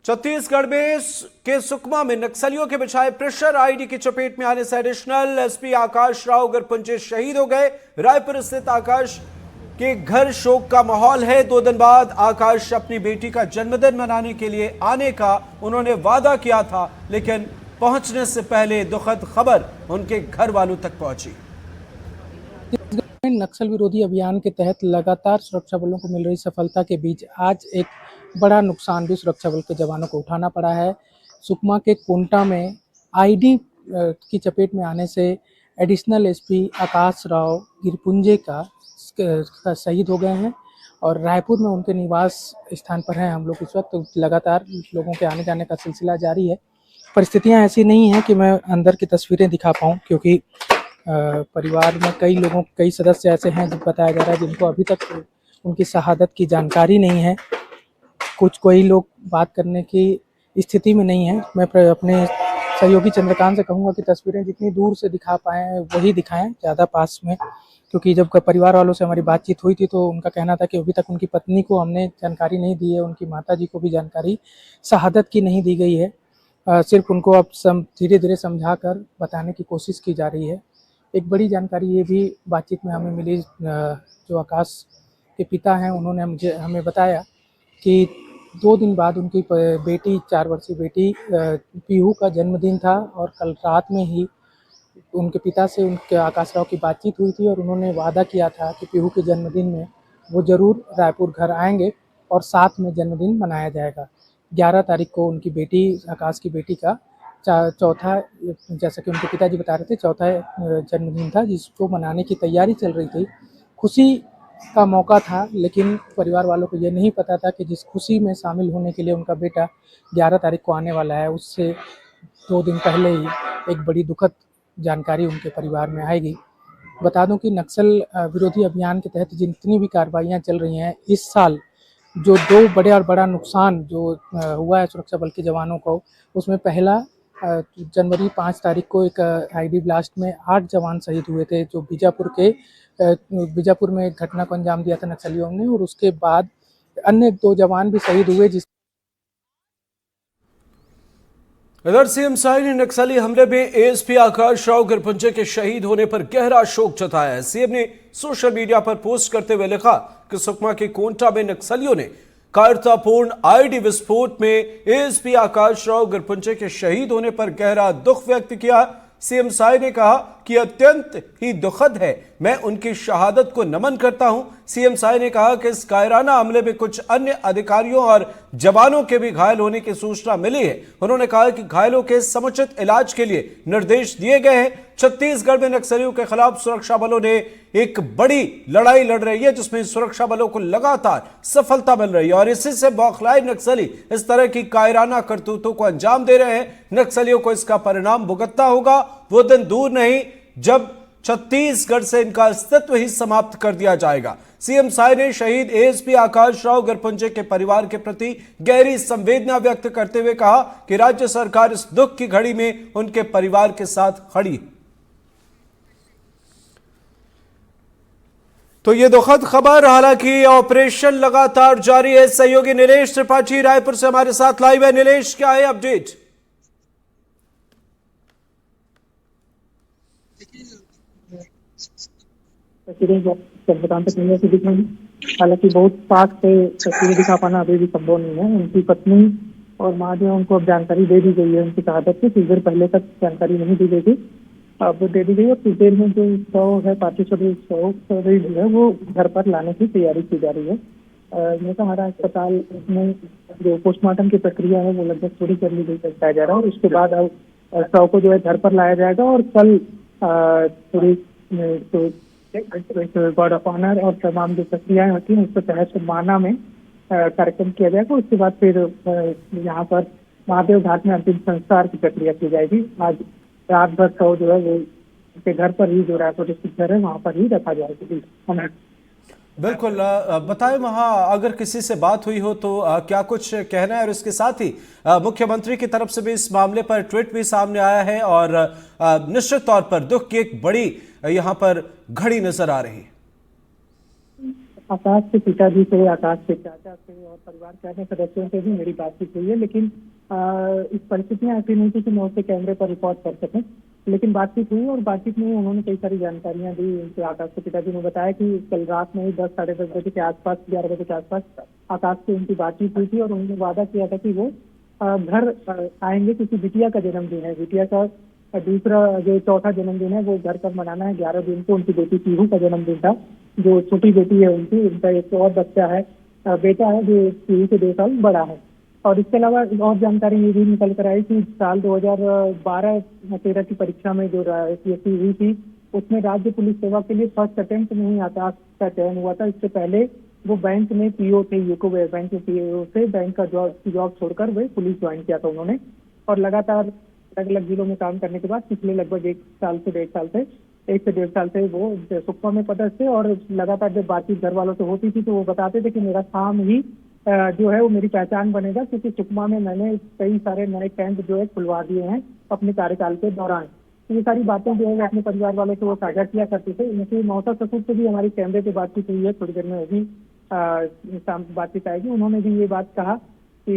छत्तीसगढ़ में के सुकमा में नक्सलियों के बिछाए प्रेशर आईडी की चपेट में आने से एडिशनल एसपी आकाश राव गरपुंजे शहीद हो गए। रायपुर स्थित आकाश के घर शोक का माहौल है। 2 दिन बाद आकाश अपनी बेटी का जन्मदिन मनाने के लिए आने का उन्होंने वादा किया था, लेकिन पहुंचने से पहले दुखद खबर उनके घर वालों तक पहुंची। नक्सल विरोधी अभियान के तहत लगातार सुरक्षा बलों को मिल रही सफलता के बीच आज एक बड़ा नुकसान भी सुरक्षा बल के जवानों को उठाना पड़ा है। सुकमा के कोंटा में आईडी की चपेट में आने से एडिशनल एसपी आकाश राव गिरपुंजे का शहीद हो गए हैं और रायपुर में उनके निवास स्थान पर हैं हम लोग इस वक्त। तो लगातार लोगों के आने जाने का सिलसिला जारी है। परिस्थितियां ऐसी नहीं हैं कि मैं अंदर की तस्वीरें दिखा पाऊँ, क्योंकि परिवार में कई सदस्य ऐसे हैं जो बताया जा रहा है जिनको अभी तक उनकी शहादत की जानकारी नहीं है। कोई लोग बात करने की स्थिति में नहीं है। मैं अपने सहयोगी चंद्रकांत से कहूँगा कि तस्वीरें जितनी दूर से दिखा पाएँ वही दिखाएं, ज़्यादा पास में, क्योंकि जब परिवार वालों से हमारी बातचीत हुई थी तो उनका कहना था कि अभी तक उनकी पत्नी को हमने जानकारी नहीं दी है, उनकी माताजी को भी जानकारी शहादत की नहीं दी गई है। सिर्फ उनको अब धीरे धीरे समझा कर बताने की कोशिश की जा रही है। एक बड़ी जानकारी ये भी बातचीत में हमें मिली, जो आकाश के पिता हैं उन्होंने हमें बताया कि 2 दिन बाद उनकी बेटी 4 वर्षीय बेटी पीहू का जन्मदिन था और कल रात में ही उनके पिता से उनके आकाश राव की बातचीत हुई थी और उन्होंने वादा किया था कि पीहू के जन्मदिन में वो ज़रूर रायपुर घर आएंगे और साथ में जन्मदिन मनाया जाएगा। 11 तारीख को उनकी बेटी आकाश की बेटी का चौथा, जैसा कि उनके पिताजी बता रहे थे, चौथा जन्मदिन था जिसको मनाने की तैयारी चल रही थी। खुशी का मौका था, लेकिन परिवार वालों को ये नहीं पता था कि जिस खुशी में शामिल होने के लिए उनका बेटा 11 तारीख को आने वाला है, उससे 2 दिन पहले ही एक बड़ी दुखद जानकारी उनके परिवार में आएगी। बता दूं कि नक्सल विरोधी अभियान के तहत जितनी भी कार्रवाइयाँ चल रही हैं इस साल, जो 2 बड़ा नुकसान जो हुआ है सुरक्षा बल के जवानों को, उसमें पहला जनवरी 5 तारीख को एक आईडी ब्लास्ट में 8 जवान शहीद हुए थे, जो बीजापुर में एक घटना को अंजाम दिया था नक्सलियों ने, और उसके बाद अन्य 2 जवान भी शहीद हुए। इधर सीएम साई ने नक्सली हमले में एएसपी आकाश राव गरपुंजे के शहीद होने पर गहरा शोक जताया है। सीएम ने सोशल मीडिया पर पोस्ट करते हुए लिखा कि सुकमा के कोंटा में नक्सलियों ने कायरतापूर्ण आईडी विस्फोट में एएसपी आकाश राव गरपुंजे के शहीद होने पर गहरा दुख व्यक्त किया। सीएम साई ने कहा कि अत्यंत ही दुखद है, मैं उनकी शहादत को नमन करता हूं। सीएम साई ने कहा कि इस कायराना हमले में कुछ अन्य अधिकारियों और जवानों के भी घायल होने की सूचना मिली है। उन्होंने कहा कि घायलों के समुचित इलाज के लिए निर्देश दिए गए हैं। छत्तीसगढ़ में नक्सलियों के खिलाफ सुरक्षा बलों ने एक बड़ी लड़ाई लड़ रही है, जिसमें सुरक्षा बलों को लगातार सफलता मिल रही है और इसी से बौखलाए नक्सली इस तरह की कायराना करतूतों को अंजाम दे रहे हैं। नक्सलियों को इसका परिणाम भुगतना होगा। वो दिन दूर नहीं जब छत्तीसगढ़ से इनका अस्तित्व ही समाप्त कर दिया जाएगा। सीएम साई ने शहीद एएसपी आकाश राव गरपुंजे के परिवार के प्रति गहरी संवेदना व्यक्त करते हुए कहा कि राज्य सरकार इस दुख की घड़ी में उनके परिवार के साथ खड़ी है। तो ये दुखद खबर, हालांकि ऑपरेशन लगातार जारी है। सहयोगी नीलेश त्रिपाठी रायपुर से हमारे साथ लाइव है। नीलेश, क्या है अपडेट? हालांकि बहुत पास से तस्वीरें दिखा पाना अभी भी संभव नहीं है। उनकी पत्नी और माँ जो उनको अब जानकारी दे दी गई है उनकी शहादत की। कुछ देर पहले तक जानकारी नहीं दी गई थी, अब दे दी गई है। कुछ देर में जो शव है, पार्थिव शरीर जो है वो घर पर लाने की तैयारी की जा रही है। हमारा अस्पताल में जो पोस्टमार्टम की प्रक्रिया है वो लगभग पूरी कर ली गई बताया जा रहा है और उसके बाद अब शव को जो है घर पर लाया जाएगा और कल पूरी गार्ड ऑफ ऑनर और तमाम जो प्रक्रियाएं होती हैं उसके तहत माना में कार्यक्रम किया जाएगा। उसके बाद फिर यहाँ पर महादेव घाट में अंतिम संस्कार की प्रक्रिया की जाएगी। आज रात भर शव जो है वो उनके घर पर ही, जो रायपुर स्थित घर है वहाँ पर ही रखा जाएगा। बिल्कुल, बताएं वहां अगर किसी से बात हुई हो तो क्या कुछ कहना है, और इसके साथ ही मुख्यमंत्री की तरफ से भी इस मामले पर ट्वीट भी सामने आया है और निश्चित तौर पर दुख की एक बड़ी यहां पर घड़ी नजर आ रही है। आकाश के पिताजी से, आकाश के चाचा से और परिवार के अन्य सदस्यों से भी मेरी बातचीत हुई है, लेकिन इस परिस्थितियां ऐसी नहीं थी कि मैं उसे कैमरे पर रिकॉर्ड कर सकूं। लेकिन बातचीत हुई और बातचीत में उन्होंने कई सारी जानकारियां दी। उनके आकाश के पिताजी ने बताया कि कल रात में ही 10 साढ़े 10 बजे के आसपास, 11 बजे के आसपास आकाश से उनकी बातचीत हुई थी और उन्होंने वादा किया था कि वो घर आएंगे, क्योंकि बिटिया का जन्मदिन है। बिटिया का दूसरा जो चौथा जन्मदिन है वो घर पर मनाना है। 11 जून को उनकी बेटी पीहू का जन्मदिन था, जो छोटी बेटी है उनकी। उनका एक और बच्चा है, बेटा है, जो पीहू से 2 साल बड़ा है। और इसके अलावा और जानकारी ये भी निकल कर आई कि साल 2012-13 की परीक्षा में जो APSC हुई थी, उसमें राज्य पुलिस सेवा के लिए फर्स्ट अटेम्प्ट में ही आकाश का चयन हुआ था। इससे पहले वो बैंक में पीओ थे, यूको बैंक में पीओ से बैंक का जॉब छोड़कर वे पुलिस ज्वाइन किया था उन्होंने। और लगातार अलग अलग जिलों में काम करने के बाद पिछले लगभग 1 से 1.5 साल से वो सुकमा में पदस्थ थे। और लगातार जब बातचीत घर वालों से होती थी तो वो बताते थे कि मेरा काम ही जो है वो मेरी पहचान बनेगा, क्योंकि सुकमा में मैंने कई सारे नए कैंप जो है खुलवा दिए हैं अपने कार्यकाल के दौरान। तो ये सारी बातें जो है वो अपने परिवार वालों से वो साझा किया करते थे। इनके मौसा ससुर से भी हमारी कैमरे पे बातचीत हुई है, थोड़ी देर में भी बातचीत आएगी। उन्होंने भी ये बात कहा कि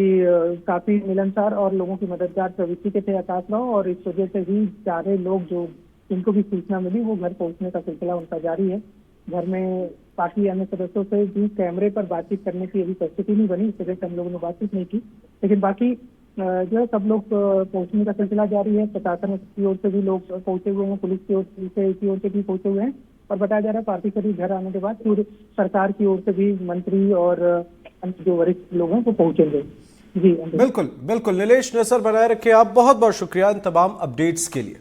काफी मिलनसार और लोगों की मददगार प्रवृत्ति के थे आकाश राव, और इस वजह से ही सारे लोग जो जिनको भी सूचना मिली वो घर पहुंचने का सिलसिला उनका जारी है। घर में बाकी अन्य सदस्यों से भी कैमरे पर बातचीत करने की अभी परिस्थिति नहीं बनी, इस वजह से हम लोगों ने बातचीत नहीं की। लेकिन बाकी जो है सब लोग पहुंचने का सिलसिला जारी है। प्रशासन की ओर से भी लोग पहुंचे हुए हैं, पुलिस की ओर से भी पहुंचे हुए हैं। और बताया जा रहा है पार्थिव शरीर घर आने के बाद फिर सरकार की ओर से भी मंत्री और अन्य जो वरिष्ठ लोग हैं वो पहुंचेंगे। जी बिल्कुल बिल्कुल नीलेश, नजर बनाए रखे आप। बहुत बहुत शुक्रिया इन तमाम अपडेट्स के लिए।